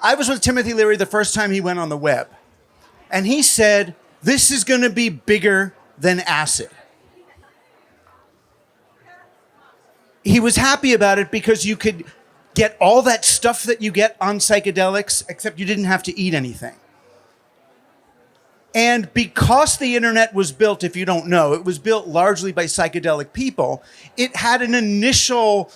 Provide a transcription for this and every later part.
I was with Timothy Leary the first time he went on the web. And he said, this is going to be bigger than acid. He was happy about it because you could get all that stuff that you get on psychedelics, except you didn't have to eat anything. And because the internet was built, if you don't know, it was built largely by psychedelic people, it had an initial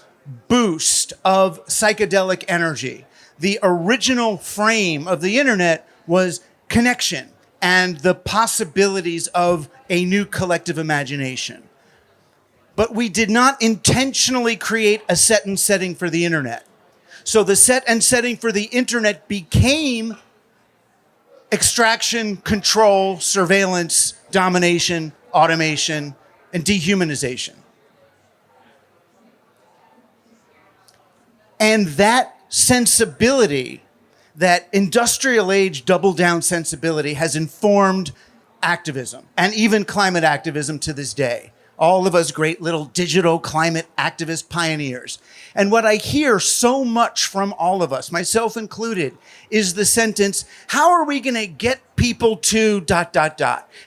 boost of psychedelic energy. The original frame of the internet was connection and the possibilities of a new collective imagination. But we did not intentionally create a set and setting for the internet. So the set and setting for the internet became extraction, control, surveillance, domination, automation, and dehumanization. And that sensibility, that industrial age double down sensibility, has informed activism and even climate activism to this day. All of us great little digital climate activist pioneers. And what I hear so much from all of us, myself included, is the sentence, how are we going to get people to ...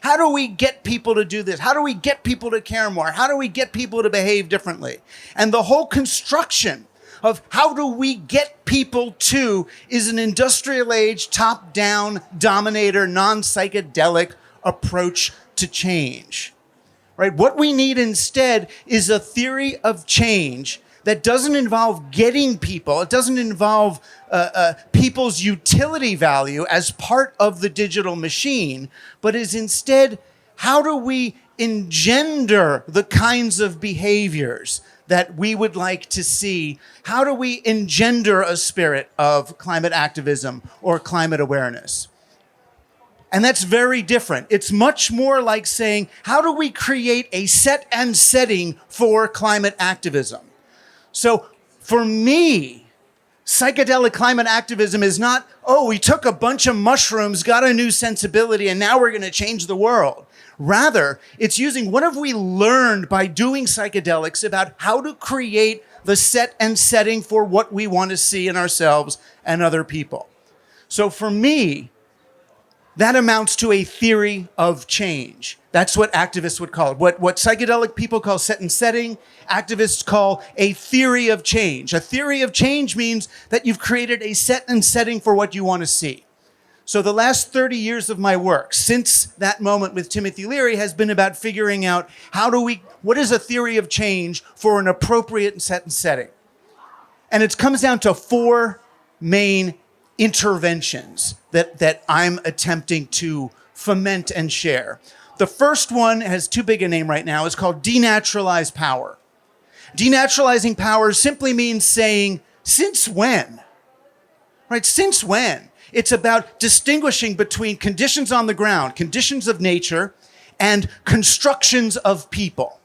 How do we get people to do this? How do we get people to care more? How do we get people to behave differently? And the whole construction of how do we get people to is an industrial age, top-down, dominator, non-psychedelic approach to change. Right? What we need instead is a theory of change that doesn't involve getting people. It doesn't involve people's utility value as part of the digital machine, but is instead, how do we engender the kinds of behaviors that we would like to see? How do we engender a spirit of climate activism or climate awareness? And that's very different. It's much more like saying, how do we create a set and setting for climate activism? So for me, psychedelic climate activism is not, oh, we took a bunch of mushrooms, got a new sensibility, and now we're going to change the world. Rather, it's using what have we learned by doing psychedelics about how to create the set and setting for what we want to see in ourselves and other people. So for me, that amounts to a theory of change. That's what activists would call it. What psychedelic people call set and setting, activists call a theory of change. A theory of change means that you've created a set and setting for what you want to see. So the last 30 years of my work, since that moment with Timothy Leary, has been about figuring out what is a theory of change for an appropriate set and setting. And it comes down to four main interventions that I'm attempting to foment and share. The first one has too big a name right now. It's called denaturalize power. Denaturalizing power simply means saying, since when? Right? Since when? It's about distinguishing between conditions on the ground, conditions of nature, and constructions of people.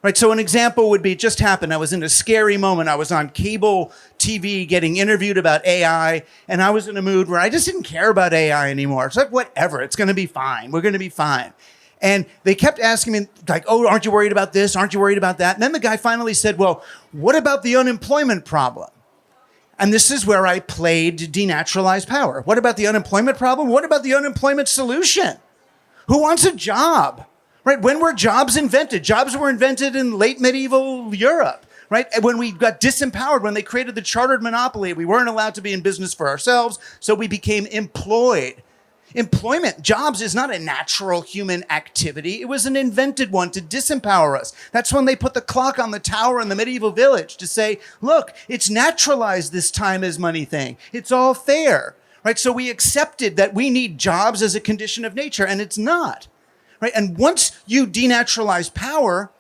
Right, so an example would be, it just happened, I was in a scary moment. I was on cable TV getting interviewed about AI, and I was in a mood where I just didn't care about AI anymore. It's like, whatever, it's gonna be fine. We're gonna be fine. And they kept asking me, like, oh, aren't you worried about this? Aren't you worried about that? And then the guy finally said, well, what about the unemployment problem? And this is where I played denaturalize power. What about the unemployment problem? What about the unemployment solution? Who wants a job? Right? When were jobs invented? Jobs were invented in late medieval Europe, right? When we got disempowered, when they created the chartered monopoly, we weren't allowed to be in business for ourselves, so we became employed. Employment, jobs, is not a natural human activity. It was an invented one to disempower us. That's when they put the clock on the tower in the medieval village to say, look, it's naturalized this time as money thing. It's all fair, right? So we accepted that we need jobs as a condition of nature, and it's not. Right? And once you denaturalize power,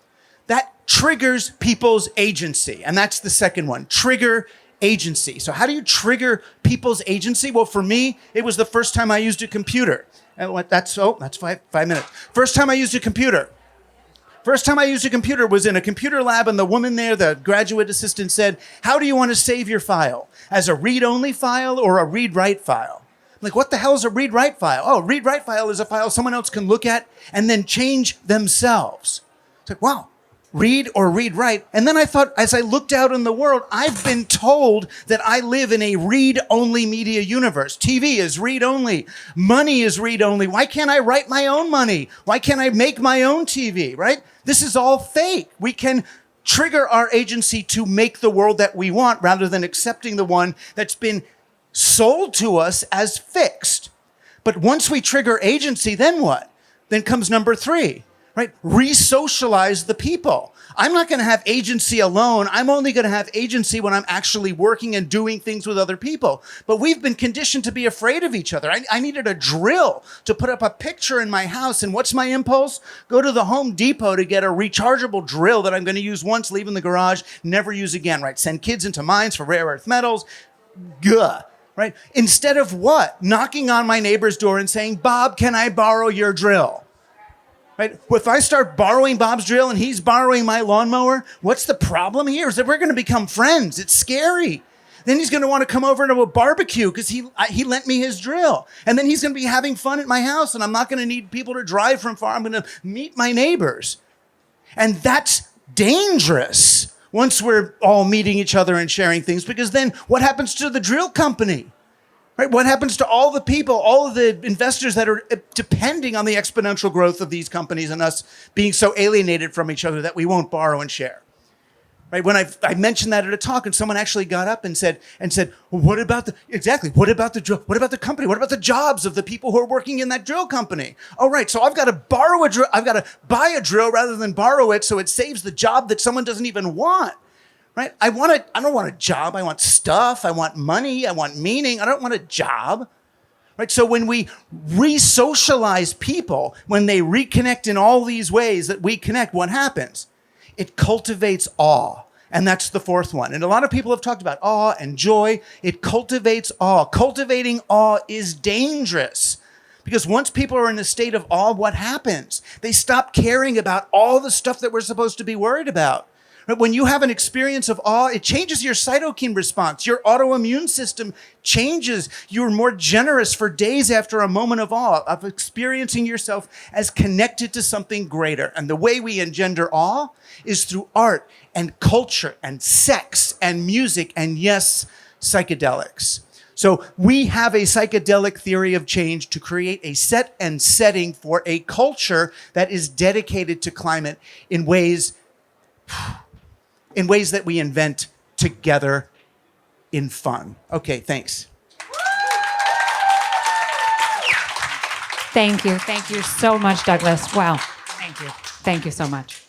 that triggers people's agency. And that's the second one, trigger agency. So how do you trigger people's agency? Well, for me, it was the first time I used a computer. And that's 5 minutes. First time I used a computer. First time I used a computer was in a computer lab, and the woman there, the graduate assistant, said, how do you want to save your file? As a read-only file or a read-write file? Like, what the hell is a read-write file? Oh, read-write file is a file someone else can look at and then change themselves. It's like, wow, read or read write. And then I thought, as I looked out in the world, I've been told that I live in a read-only media universe. TV is read-only. Money is read-only. Why can't I write my own money? Why can't I make my own TV, right? This is all fake. We can trigger our agency to make the world that we want rather than accepting the one that's been sold to us as fixed. But once we trigger agency, then what? Then comes number 3. Right? Re-socialize the people. I'm not going to have agency alone. I'm only going to have agency when I'm actually working and doing things with other people. But we've been conditioned to be afraid of each other. I needed a drill to put up a picture in my house. And what's my impulse? Go to the Home Depot to get a rechargeable drill that I'm going to use once, leave in the garage, never use again. Right? Send kids into mines for rare earth metals. Gah. Right? Instead of what? Knocking on my neighbor's door and saying, Bob, can I borrow your drill? Right? If I start borrowing Bob's drill and he's borrowing my lawnmower, what's the problem here? Is that we're going to become friends. It's scary. Then he's going to want to come over to a barbecue because he lent me his drill. And then he's going to be having fun at my house, and I'm not going to need people to drive from far. I'm going to meet my neighbors. And that's dangerous once we're all meeting each other and sharing things, because then what happens to the drill company? Right? What happens to all the people, all of the investors that are depending on the exponential growth of these companies and us being so alienated from each other that we won't borrow and share? Right? When I mentioned that at a talk, and someone actually got up and said, well, what about the drill? What about the company? What about the jobs of the people who are working in that drill company? Oh, right. So I've got to borrow a drill. I've got to buy a drill rather than borrow it, so it saves the job that someone doesn't even want. Right? I don't want a job. I want stuff. I want money. I want meaning. I don't want a job. Right? So when we re-socialize people, when they reconnect in all these ways that we connect, what happens? It cultivates awe. And that's the 4th one. And a lot of people have talked about awe and joy. It cultivates awe. Cultivating awe is dangerous. Because once people are in a state of awe, what happens? They stop caring about all the stuff that we're supposed to be worried about. When you have an experience of awe, it changes your cytokine response. Your autoimmune system changes. You're more generous for days after a moment of awe, of experiencing yourself as connected to something greater. And the way we engender awe is through art and culture and sex and music and, yes, psychedelics. So we have a psychedelic theory of change to create a set and setting for a culture that is dedicated to climate in ways that we invent together in fun. Okay, thanks. Thank you. Thank you so much, Douglas. Wow. Thank you. Thank you so much.